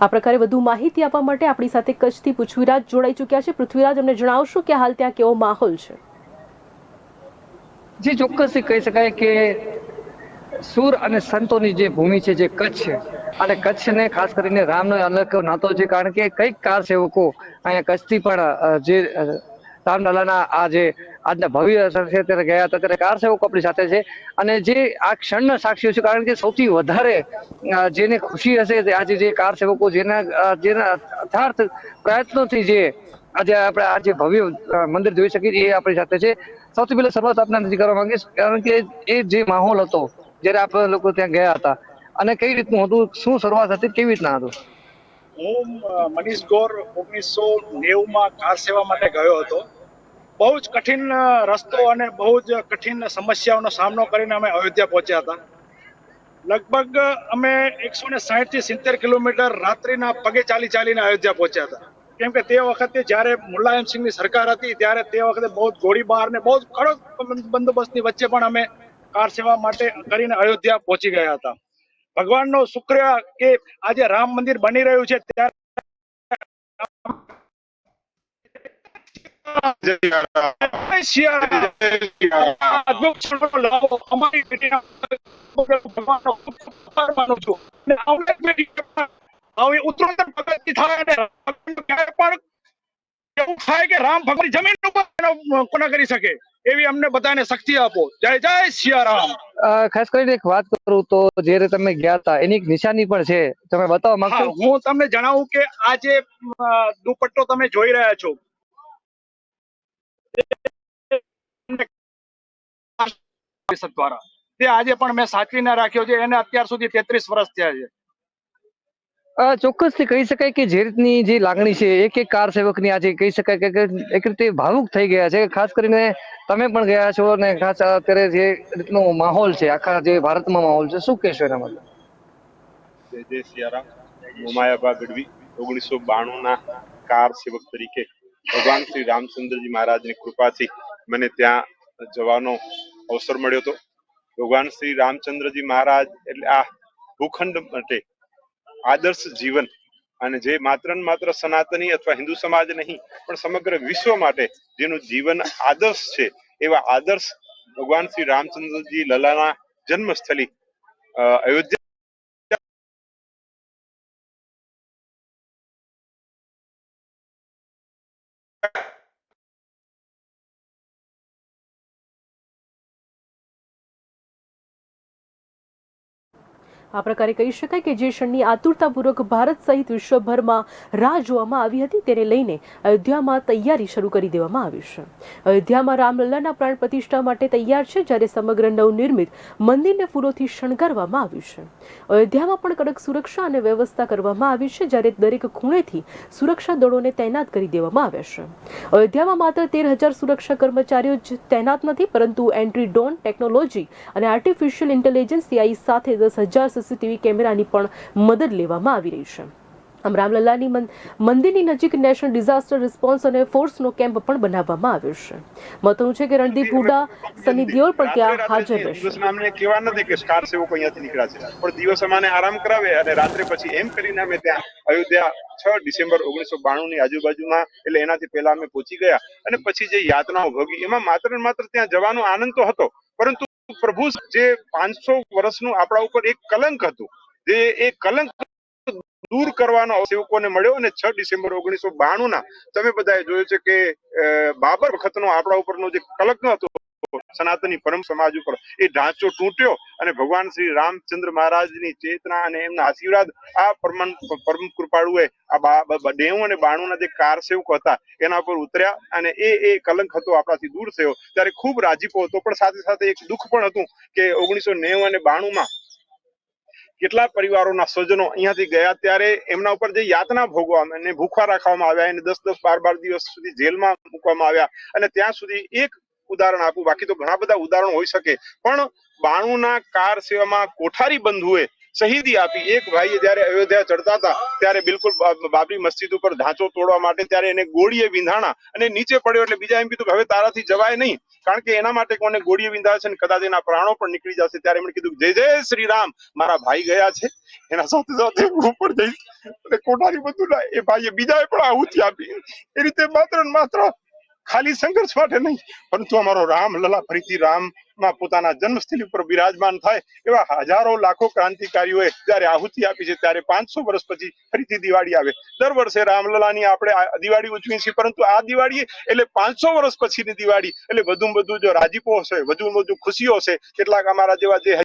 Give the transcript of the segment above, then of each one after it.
આ પ્રકારે વધુ માહિતી આપવા માટે આપણી સાથે કચ્છથી પૃથ્વીરાજ જોડાઈ ચૂક્યા છે. પૃથ્વીરાજ, અમને જણાવશો કે હાલ ત્યાં કેવો માહોલ છે? જી ચોક્કસથી કહી શકાય કે સુર અને સંતોની જે ભૂમિ છે જે કચ્છ છે, અને કચ્છને ખાસ કરીને રામનો અલગ નાતો છે, કારણ કે કઈક કાર સેવકો અહીંયા કચ્છથી પણ જે રામલલાના આ જે આજના ભવ્ય છે ત્યારે ગયા હતા, ત્યારે કાર સેવકો આપણી સાથે છે અને જે આ ક્ષણના સાક્ષીઓ છે, કારણ કે સૌથી વધારે જેને ખુશી હશે આજે જે કાર સેવકો જેના અથાર્થ પ્રયત્નોથી જે આજે આપણે આ જે ભવ્ય મંદિર જોઈ શકીએ છીએ એ આપણી સાથે છે. સૌથી પહેલા શરૂઆત આપના નથી કરવા માંગીશ, કારણ કે એ જે માહોલ હતો જયારે આપણે લોકો ત્યાં ગયા હતા અને કઈ રીતનું હતું, શું શરૂઆત હતી, કેવી રીતના હતું? હું મનીષ ગોર 1990 કાર સેવા માટે ગયો હતો. બહુ જ કઠિન રસ્તો અને બહુ જ કઠિન સમસ્યાઓનો સામનો કરીને અમે અયોધ્યા પહોંચ્યા હતા. લગભગ અમે 160 થી 70 કિલોમીટર રાત્રિના પગે ચાલીને અયોધ્યા પહોંચ્યા હતા. કેમ કે તે વખતે જ્યારે મુલાયમસિંહની સરકાર હતી ત્યારે તે વખતે બહુ ગોળીબાર ને બહુ કડક બંદોબસ્તની વચ્ચે પણ અમે કાર સેવા માટે કરીને અયોધ્યા પહોંચી ગયા હતા. ભગવાનનો શુક્ર કે આજે રામ મંદિર બની રહ્યું છે ત્યારે ઉત્તરોત્તર પ્રગતિ થાય એવું થાય કે રામ ભગવાન જમીન ઉપર કોના કરી શકે એવી અમને બધાને શક્તિ આપો. જય જય સિયારામ. ખાસ કરીને એક વાત કરું તો જયારે તમે ગયા હતા એની એક નિશાની પણ છે, તમે બતાવવા માંગશો? હું તમને જણાવું કે આ જે દુપટ્ટો તમે જોઈ રહ્યા છો દ્વારા તે આજે પણ મેં સાચવીને રાખ્યો છે. એને અત્યાર સુધી 33 વર્ષ થયા છે. ચોક્કસથી કહી શકાય કે જે રીતની જે લાગણી છે એક એક કાર સેવકની આજે કહી શકાય કે એક રીતે ભાવુક થઈ ગયા છે. ખાસ કરીને તમે પણ ગયા છો અને ખાસ અત્યારે જે રીતનો માહોલ છે આખા જે ભારતમાં માહોલ છે, શું કહેશો એના માટે? જય જય સિયારામ. હું માયાભા ગઢવી 1992 કાર સેવક તરીકે ભગવાન શ્રી રામચંદ્રજી મહારાજની કૃપાથી મને ત્યાં જવાનો અવસર મળ્યો હતો. ભગવાન શ્રી રામચંદ્રજી મહારાજ એટલે આ ભૂખંડ માટે આદર્શ જીવન, અને જે માત્ર ને માત્ર સનાતની અથવા હિન્દુ સમાજ નહીં પણ સમગ્ર વિશ્વ માટે જેનું જીવન આદર્શ છે, એવા આદર્શ ભગવાન શ્રી રામચંદ્રજી લલાના જન્મસ્થળી અયોધ્યા આ પ્રકારે કહી શકાય કે જે ક્ષણની આતુરતાપૂર્વક ભારત સહિત વિશ્વભરમાં રાહ જોવામાં આવી હતી તેને લઈને અયોધ્યામાં તૈયારી શરૂ કરી દેવામાં આવી છે. અયોધ્યામાં રામલલ્લાના પ્રાણ પ્રતિષ્ઠા માટે તૈયાર છે, જ્યારે સમગ્ર નવનિર્મિત મંદિરને ફૂલોથી શણગારવામાં આવ્યું છે. અયોધ્યામાં પણ કડક સુરક્ષા અને વ્યવસ્થા કરવામાં આવી છે, જ્યારે દરેક ખૂણેથી સુરક્ષા દળોને તૈનાત કરી દેવામાં આવ્યા છે. અયોધ્યામાં માત્ર 13,000 સુરક્ષા કર્મચારીઓ જ તૈનાત નથી, પરંતુ એન્ટ્રી ડ્રોન ટેકનોલોજી અને આર્ટિફિશિયલ ઇન્ટેલિજન્સ AI સાથે 10,000 CCTV કેમેરાની પણ મદદ લેવામાં આવી રહી છે. આમ રામલલ્લાની મંદિરની નજીક નેશનલ ડિઝાસ્ટર રિસ્પોન્સ અને ફોર્સનો કેમ્પ પણ બનાવવામાં આવ્યો છે. મહત્વનું છે કે રણદીપ હુડા, સની દેઓલ પણ ત્યાં હાજર રહેશે. દિવસ અમને કહેવા નથી કે કાર સેવકો અહીંયાથી નીકળ્યા છે, પણ દિવસ અમને આરામ કરાવે અને રાત્રે પછી એમ કરીને અમે ત્યાં અયોધ્યા 6 ડિસેમ્બર 1992 ની આજુબાજુમાં, એટલે એનાથી પહેલા અમે પહોંચી ગયા. અને પછી જે યાતનાઓ ભોગી એમાં માત્ર ને માત્ર ત્યાં જવાનો આનંદ તો હતો, પરંતુ પ્રભુ જે 500 વર્ષનું આપણા ઉપર એક કલંક હતું, જે એ કલંક દૂર કરવાનો સેવકોને મળ્યો. અને 6 ડિસેમ્બર 1992 ના તમે બધાએ જોયું છે કે બાબર વખતનો આપણા ઉપરનો જે કલંક હતો સનાતની પરમ સમાજ ઉપર, એ ઢાંચો તૂટ્યો અને ભગવાન શ્રી રામચંદ્ર મહારાજની ચેતના અને એમના આશીર્વાદ આ પરમ કૃપાળુએ આ 90 અને 92 ના જે કાર સેવકો હતા એના પર ઉતર્યા અને એ કલંક હતો આપણાથી દૂર થયો. ત્યારે ખૂબ રાજીપો હતો, પણ સાથે સાથે એક દુઃખ પણ હતું કે 1990 અને 92 કેટલા પરિવારોના સ્વજનો અહીંયાથી ગયા ત્યારે એમના ઉપર જે યાતના ભોગવામાં અને ભૂખા રાખવામાં આવ્યા, એને 10-10, 12-12 દિવસ સુધી જેલમાં મૂકવામાં આવ્યા. અને ત્યાં સુધી એક ઉદાહરણ આપું, બાકી તો ઘણા બધા ઉદાહરણો હોઈ શકે, પણ 92 ના કાર સેવામાં કોઠારી બંધુએ શહીદી આપી. એક ભાઈએ જયારે અયોધ્યા ચડતા હતા ત્યારે બિલકુલ બાબરી મસ્જિદ ઉપર ધાંચો તોડવા માટે ત્યારે એને ગોળીએ વિંધાણા અને નીચે પડ્યો એટલે બીજા એમ કીધું કે હવે તારાથી જવાય નહીં, કારણ કે એના માટે કોને ગોળીએ વિંધાય છે ને કદાચ એના પ્રાણો પણ નીકળી જશે. ત્યારે એમણે કીધું જય જય શ્રી રામ, મારા ભાઈ ગયા છે, એના સાથે સાથે હું પણ જઈશ. અને કોઠારી બધું એ ભાઈએ બીજાએ પણ આહુતિ આપી. એ રીતે માત્ર ને માત્ર ખાલી સંઘર્ષ માટે નહીં, પરંતુ અમારો રામલલા ફરીથી રામમાં પોતાના જન્મસ્થળી ઉપર બિરાજમાન થાય એવા હજારો લાખો ક્રાંતિકારીઓએ જયારે આહુતિ આપી છે, ત્યારે 500 વર્ષ પછી ફરીથી દિવાળી આવે. દર વર્ષે રામલલાની આપણે દિવાળી ઉજવીએ છીએ, પરંતુ આ દિવાળી એટલે 500 વર્ષ પછીની દિવાળી એટલે વધુ વધુ જો રાજીપો હશે, વધુ વધુ ખુશીઓ હશે. કેટલાક અમારા જેવા જે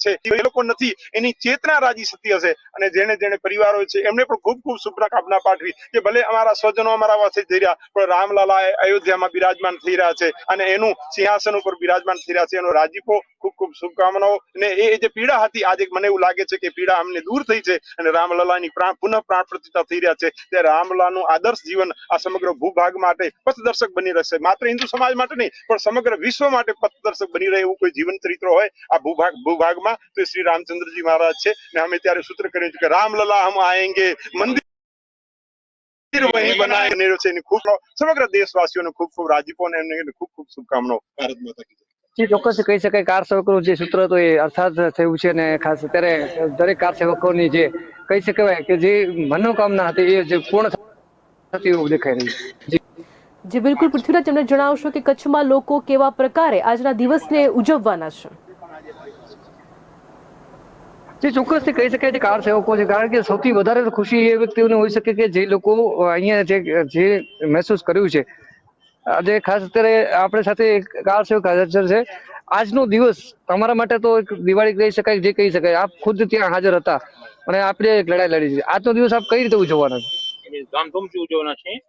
છે એ લોકો નથી, એની ચેતના રાજી થતી હશે. અને જેને જેને પરિવારો છે એમને પણ ખૂબ ખૂબ શુભકામના પાઠવી કે ભલે અમારા સ્વજનો અમારા વાસે જઈ રહ્યા, પણ રામલલા અયોધ્યામાં બિરાજમાન થઈ રહ્યા છે અને એનું સિંહાસન ઉપર બિરાજમાન થઈ રહ્યા છે. એનો રાજીપો, ખૂબ ખૂબ શુભકામનાઓ. અને એ જે પીડા હતી, આજે મને એવું લાગે છે કે પીડા અમને દૂર થઈ છે અને રામલલાની પુનઃ પ્રાણ પ્રતિષ્ઠા થઈ રહ્યા છે. ત્યારે રામલલાનું આદર્શ જીવન આ સમગ્ર ભૂભાગ માટે પથદર્શક બની રહેશે. માત્ર હિન્દુ સમાજ માટે નહીં, પણ સમગ્ર વિશ્વ માટે પથદર્શક બની રહે એવું કોઈ જીવન ચરિત્ર હોય આ ભૂભાગમાં તો શ્રી રામચંદ્રજી મહારાજ છે. ને અમે ત્યારે સૂત્ર કર્યું છે કે રામલલા હમ આએંગે, મંદિર વહીં બનાએંગે છે. ખૂબ સમગ્ર દેશવાસીઓને ખૂબ ખૂબ રાજીપો અને એમને ખૂબ ખૂબ શુભકામનાઓ. ભારત માતા કી જય. જે ચોક્કસ કહી શકાય કાર સેવકોનું જે સૂત્ર હતું એ અર્થાત થયું છે. અને ખાસ અત્યારે દરેક કાર સેવકોની જે કહી શકાય કે જે મનોકામના હતી એ જે પૂર્ણ થતી એવું દેખાઈ રહ્યું છે. જી બિલકુલ પૃથ્વીરાજ, તમને જણાવશો કે કચ્છમાં લોકો કેવા પ્રકારે આજના દિવસને ઉજવવાના છે? જે ચોક્કસથી કહી શકાય છે કાર સેવકો છે, કારણ કે સૌથી વધારે ખુશી એ વ્યક્તિઓને હોઈ શકે કે જે લોકો અહીંયા જે મહેસૂસ કર્યું છે. આજે ખાસ અત્યારે આપણી સાથે એક કાર સેવક હાજર છે. આજનો દિવસ તમારા માટે તો એક દિવાળી કહી શકાય, જે કહી શકાય. આપ ખુદ ત્યાં હાજર હતા અને આપણે એક લડાઈ લડી છે. આજનો દિવસ આપ કઈ રીતે ઉજવવાના છે? ધામધૂમથી ઉજવવાના છે.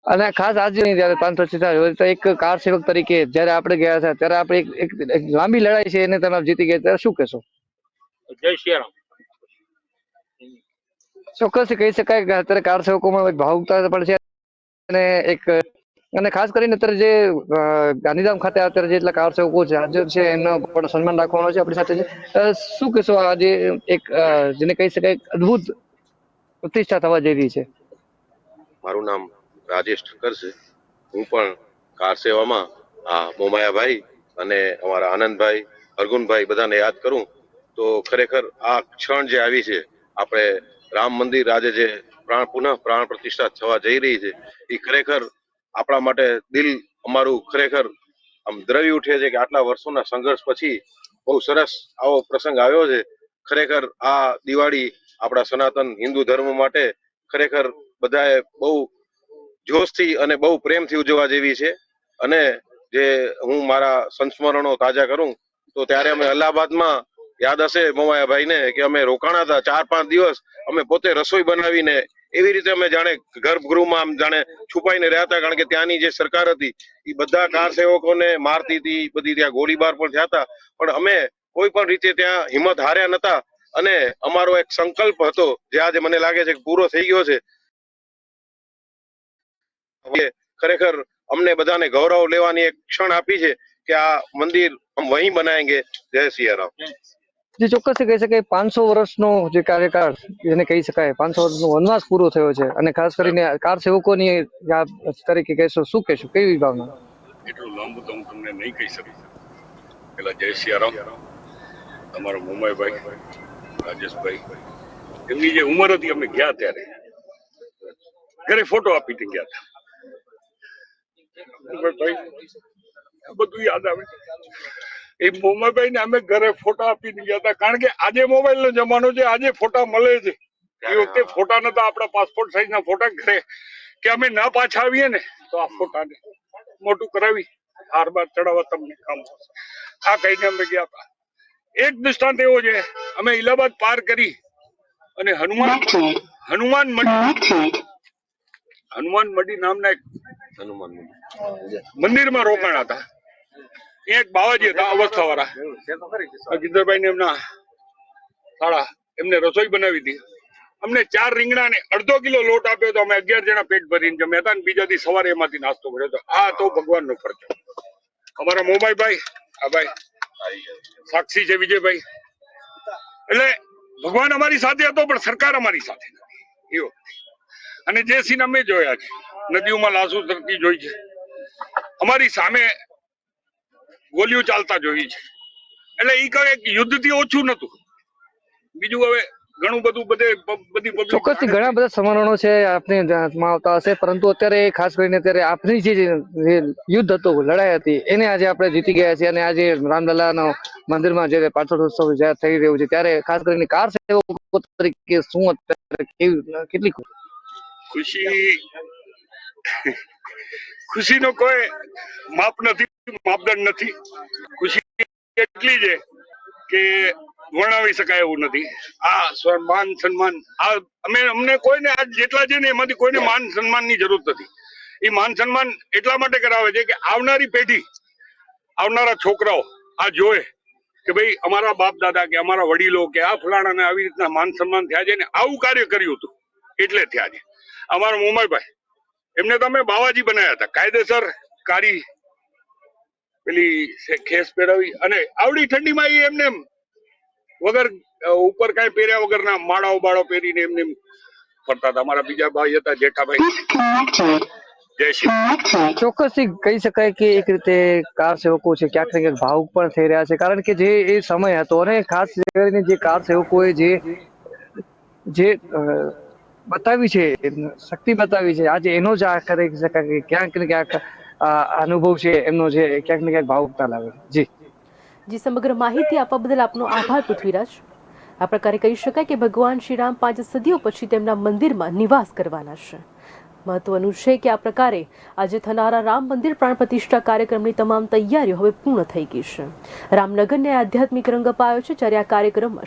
અને ખાસ આજે જયારે 500 એક કાર સેવક તરીકે જયારે આપણે ગયા હતા ત્યારે આપણે એક લાંબી લડાઈ છે એને તમે જીતી ગયા, ત્યારે શું કહેશો? જય શ્રી રામ. ચોક્કસ કહી શકાય કે અત્યારે કાર સેવકોમાં એક ભાવુકતા પણ છે. અને ખાસ કરીને અત્યારે જે ગાંધીધામ ખાતે અત્યારે જેટલા કાર સેવકો છે હાજર છે એમનો પણ સન્માન રાખવાનો છે આપણી સાથે છે. શું કહેશો આજે એક જેને કહી શકાય અદ્ભુત પ્રતિષ્ઠા થવા જઈ રહી છે? મારું નામ રાજેશ ઠક્કર છે. હું પણ કાર સેવામાં મોમાયાભાઈ અને અમારા આનંદભાઈ, અર્ગુનભાઈ બધાને યાદ કરું તો ખરેખર આ ક્ષણ જે આવી છે, આપણે રામ મંદિર આજે જે પુનઃ પ્રાણ પ્રતિષ્ઠા થવા જઈ રહી છે, એ ખરેખર આપણા માટે દિલ અમારું ખરેખર આમ દ્રવી ઉઠે છે કે આટલા વર્ષોના સંઘર્ષ પછી બહુ સરસ આવો પ્રસંગ આવ્યો છે. ખરેખર આ દિવાળી આપણા સનાતન હિન્દુ ધર્મ માટે ખરેખર બધાએ બહુ જોશથી અને બહુ પ્રેમથી ઉજવવા જેવી છે. અને જે હું મારા સંસ્મરણો તાજા કરું તો ત્યારે અમે અલ્હાબાદમાં યાદ હશે મોમાયાભાઈ ને કે અમે રોકાણા હતા 4-5 દિવસ. અમે પોતે રસોઈ બનાવીને એવી રીતે અમે જાણે ગર્ભગૃહમાં આમ જાણે છુપાઈને રહ્યા હતા, કારણ કે ત્યાંની જે સરકાર હતી એ બધા કાર સેવકોને મારતી હતી, બધી ત્યાં ગોળીબાર પણ થયા હતા. પણ અમે કોઈ પણ રીતે ત્યાં હિંમત હાર્યા નતા અને અમારો એક સંકલ્પ હતો જે આજે મને લાગે છે કે પૂરો થઈ ગયો છે. ખરેખર અમને બધાને ગૌરવ લેવાની એક ક્ષણ આપી છે કે આ મંદિર હમ વહીં બનાએંગે. જય સિયા રામ. જે ચોક્કસ કહી શકાય 500 વર્ષનો જે કાર્યકાળ જેને કહી શકાય 500 વર્ષનો વનવાસ પૂરો થયો છે. અને ખાસ કરીને કાર સેવકોની તરીકે કહેશો, શું કહેશો, કેવી ભાવના? એટલું લાંબુ તો હું તમને નહીં કહી શકું. પેલા જય સિયારામ, તમારો મોમાઈભાઈ, રાજેશભાઈ, એમની જે ઉંમર હતી અમે ગયા ત્યારે ઘરે ફોટો આપીને ગયા હતા. ભાઈ બધું યાદ આવે. એ મોમાઈભાઈ ને અમે ઘરે ફોટા આપીને ગયા હતા, કારણ કે આજે મોબાઈલ નો જમાનો છે, આજે ફોટા મળે છે. એ વખતે ફોટા નતા, આપણા પાસપોર્ટ સાઈઝ ના ફોટા ઘરે કે અમે ના પાછા આવીએ ને તો આ ફોટાને મોટું કરાવી હાર બાર ચડાવવા તમને કામ થશે. આ કહીને અમે ગયા હતા. એક દૃષ્ટાંત એવો છે, અમે ઇલાહાબાદ પાર કરી અને હનુમાન મઢી નામના એક મંદિરમાં રોકાણા હતા. એક બાવાજી હતા અવસ્થા વાળા, ગિરધરભાઈ ને એમના શાળા, એમને રસોઈ બનાવી હતી. અમને 4 રીંગણા ને અડધો કિલો લોટ આપ્યો તો અમે 11 જણા પેટ ભરીને જમ્યા હતા. બીજા દી સવારે એમાંથી નાસ્તો કર્યો હતો. આ તો ભગવાન નો ખર્ચો. અમારા મોમાઈભાઈ, આ ભાઈ સાક્ષી છે વિજયભાઈ. એટલે ભગવાન અમારી સાથે હતો પણ સરકાર અમારી સાથે નથી એવો. અને જે સીન અમે જોયા છે, નદીઓમાં લાશો તરતી જોઈ છે, અમારી સામે ગોલીઓ ચાલતા જોઈ છે. એટલે ઈ કઈ યુદ્ધથી ઓછું નતું. બીજું હવે ઘણું બધું બધી ચોક્કસથી ઘણા બધા સ્મરણો છે આપને ધ્યાનમાં આવતા હશે, પરંતુ અત્યારે ખાસ કરીને અત્યારે આપની જે યુદ્ધ હતું, લડાઈ હતી, એને આજે આપણે જીતી ગયા છીએ. અને આજે રામલલ્લાનો મંદિરમાં જ્યારે પાટોત્સવ જ્યારે થઈ રહ્યો છે, ત્યારે ખાસ કરીને કાર સેવકો તરીકે શું અત્યારે કેટલી ખુશીનો કોઈ માપ નથી, માપદંડ નથી. ખુશી એટલી છે કે વર્ણવી શકાય એવું નથી. આ માન સન્માન અમને કોઈને આજ જેટલા છે ને એમાંથી કોઈને માન સન્માન ની જરૂર નથી. એ માન સન્માન એટલા માટે કરાવે છે કે આવનારી પેઢી, આવનારા છોકરાઓ આ જોવે કે ભાઈ અમારા બાપ દાદા કે અમારા વડીલો કે આ ફલાણાને આવી રીતના માન સન્માન થયા છે ને આવું કાર્ય કર્યું હતું એટલે થયા છે. અમારા મોમાઈભાઈ, એમને તો અમે બાવાજી બનાવ્યા હતા, કાયદેસર કારી પેલી ખેસ પહેરાવી અને આવડી ઠંડીમાં એમને વગર ઉપર કઈ પહેર્યા વગરના માળાઓ બાળો પહેરીને એમને ફરતા હતા. અમારા બીજા ભાઈ હતા જેઠાભાઈ. જય શ્રી. ચોક્કસથી કહી શકાય કે એક રીતે કાર સેવકો છે ક્યાંક ને ક્યાંક ભાવુક પણ થઈ રહ્યા છે, કારણ કે જે એ સમય હતો અને ખાસ કરીને જે કાર સેવકોએ જે બતાવી છે, શક્તિ બતાવી છે, આજે એનો જ આ કરી શકાય કે ક્યાંક ને ક્યાંક અનુભવ છે એમનો, જે ક્યાંક ને ક્યાંક ભાવુકતા લાવે. જી, સમગ્ર માહિતી આપવા બદલ આપનો આભાર પૃથ્વીરાજ. આ પ્રકારે કહી શકાય કે ભગવાન શ્રી રામ 5 સદીઓ પછી તેમના મંદિરમાં નિવાસ કરવાના છે. મહત્વનું છે કે આ પ્રકારે આજે થનારા રામ મંદિર પ્રાણ પ્રતિષ્ઠા કાર્યક્રમની તમામ તૈયારીઓ હવે પૂર્ણ થઈ ગઈ છે. રામનગરને આધ્યાત્મિક રંગ અપાયો છે, જ્યારે આ કાર્યક્રમમાં